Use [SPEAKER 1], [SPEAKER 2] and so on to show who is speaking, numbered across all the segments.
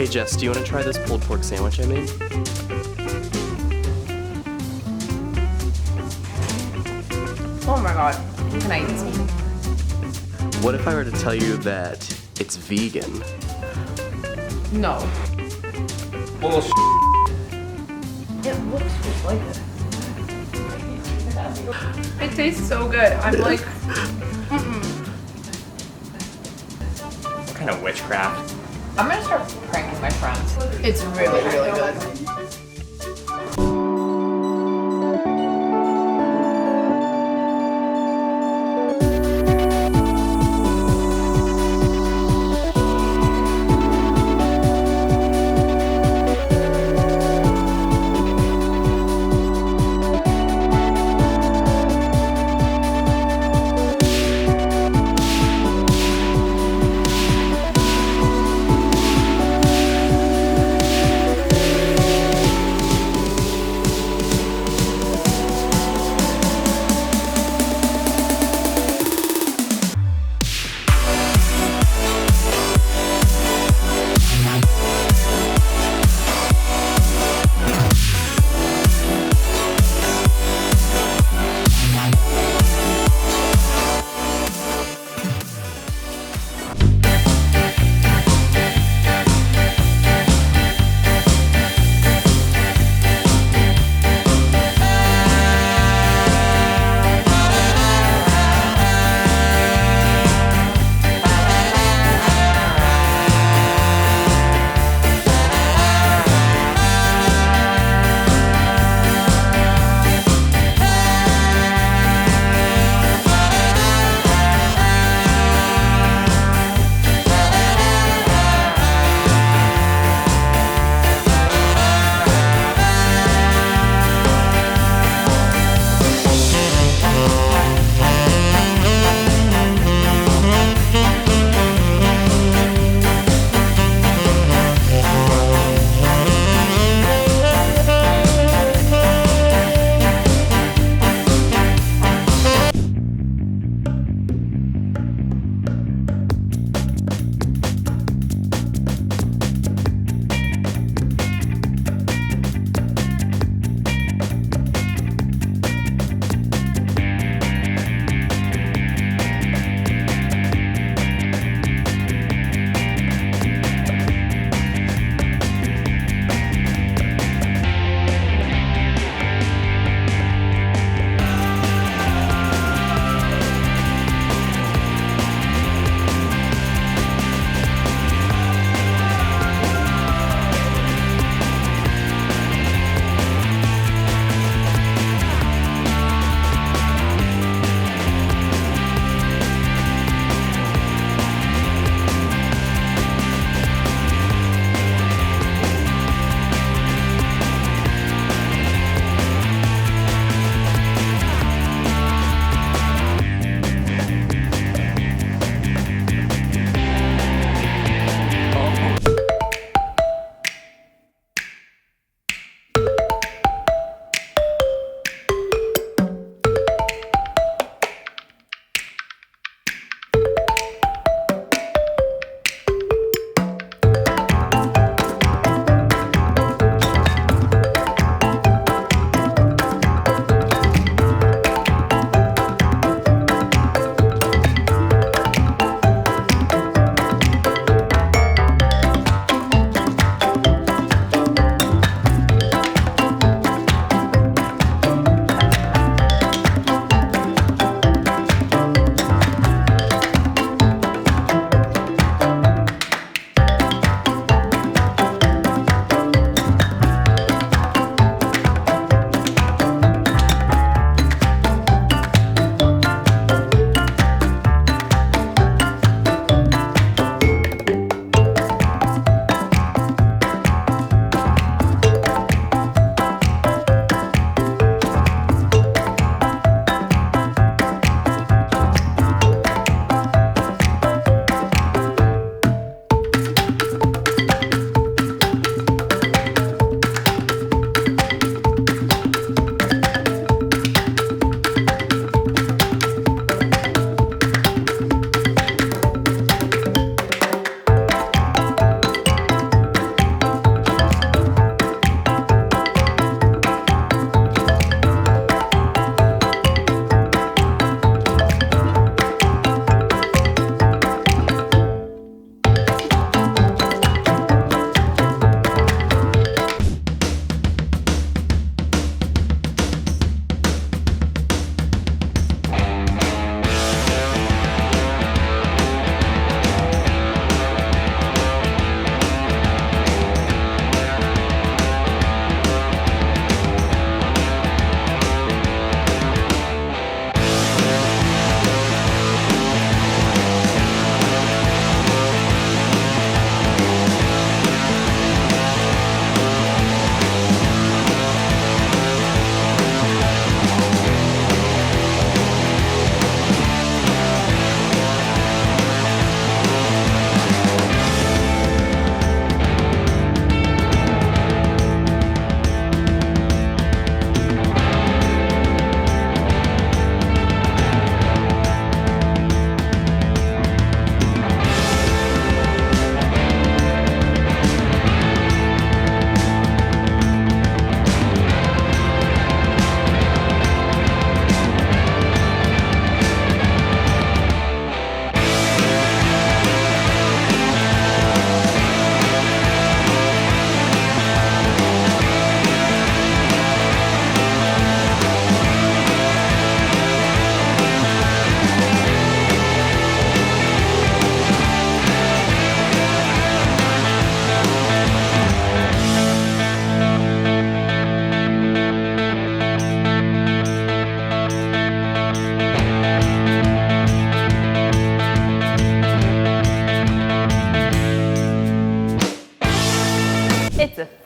[SPEAKER 1] Hey Jess, do you want to try this pulled pork sandwich I made?
[SPEAKER 2] Oh my god, can I eat this meat?
[SPEAKER 1] What if I were to tell you that it's vegan?
[SPEAKER 2] No.
[SPEAKER 3] Bullshit.
[SPEAKER 2] It looks just like it. It tastes so good. I'm like,
[SPEAKER 3] What kind of witchcraft?
[SPEAKER 2] I'm gonna start pranking my friends. It's really, really good.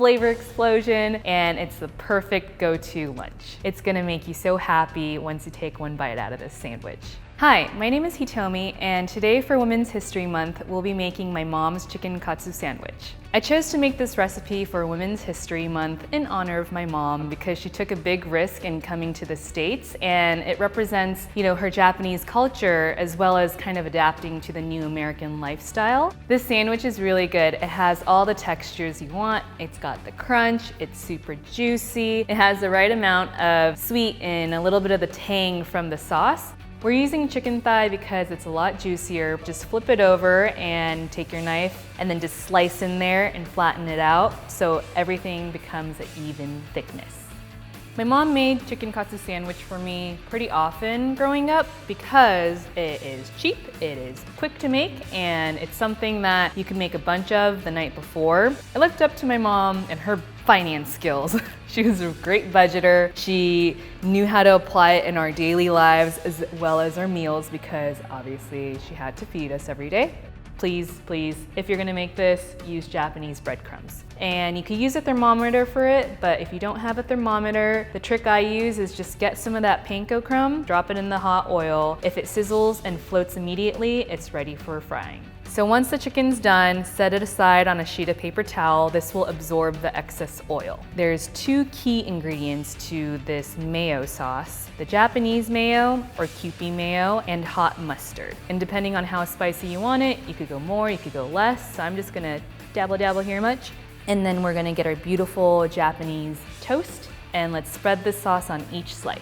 [SPEAKER 4] flavor explosion, and it's the perfect go-to lunch. It's gonna make you so happy once you take one bite out of this sandwich. Hi, my name is Hitomi, and today for Women's History Month, we'll be making my mom's chicken katsu sandwich. I chose to make this recipe for Women's History Month in honor of my mom because she took a big risk in coming to the States, and it represents, her Japanese culture as well as kind of adapting to the new American lifestyle. This sandwich is really good. It has all the textures you want. It's got the crunch, it's super juicy. It has the right amount of sweet and a little bit of the tang from the sauce. We're using chicken thigh because it's a lot juicier. Just flip it over and take your knife and then just slice in there and flatten it out so everything becomes an even thickness. My mom made chicken katsu sandwich for me pretty often growing up because it is cheap, it is quick to make, and it's something that you can make a bunch of the night before. I looked up to my mom and her finance skills. She was a great budgeter. She knew how to apply it in our daily lives as well as our meals because obviously she had to feed us every day. Please, if you're gonna make this, use Japanese breadcrumbs. And you could use a thermometer for it, but if you don't have a thermometer, the trick I use is just get some of that panko crumb, drop it in the hot oil. If it sizzles and floats immediately, it's ready for frying. So once the chicken's done, set it aside on a sheet of paper towel. This will absorb the excess oil. There's two key ingredients to this mayo sauce: the Japanese mayo or Kewpie mayo and hot mustard. And depending on how spicy you want it, you could go more, you could go less. So I'm just gonna dabble here much. And then we're gonna get our beautiful Japanese toast, and let's spread this sauce on each slice.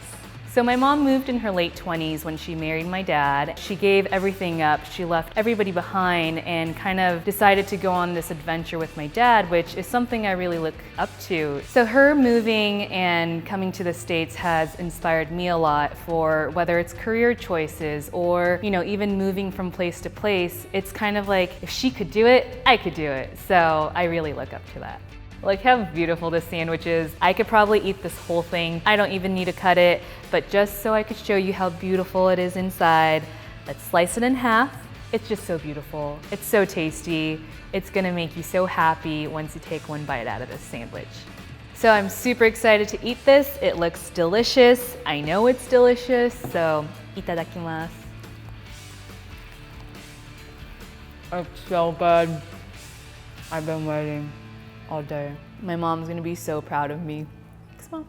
[SPEAKER 4] So my mom moved in her late 20s when she married my dad. She gave everything up. She left everybody behind and kind of decided to go on this adventure with my dad, which is something I really look up to. So her moving and coming to the States has inspired me a lot for whether it's career choices or, even moving from place to place. It's kind of like, if she could do it, I could do it. So I really look up to that. Look how beautiful this sandwich is. I could probably eat this whole thing. I don't even need to cut it, but just so I could show you how beautiful it is inside, let's slice it in half. It's just so beautiful. It's so tasty. It's gonna make you so happy once you take one bite out of this sandwich. So I'm super excited to eat this. It looks delicious. I know it's delicious, so itadakimasu. It's so good. I've been waiting all day. My mom's gonna be so proud of me. Thanks, Mom.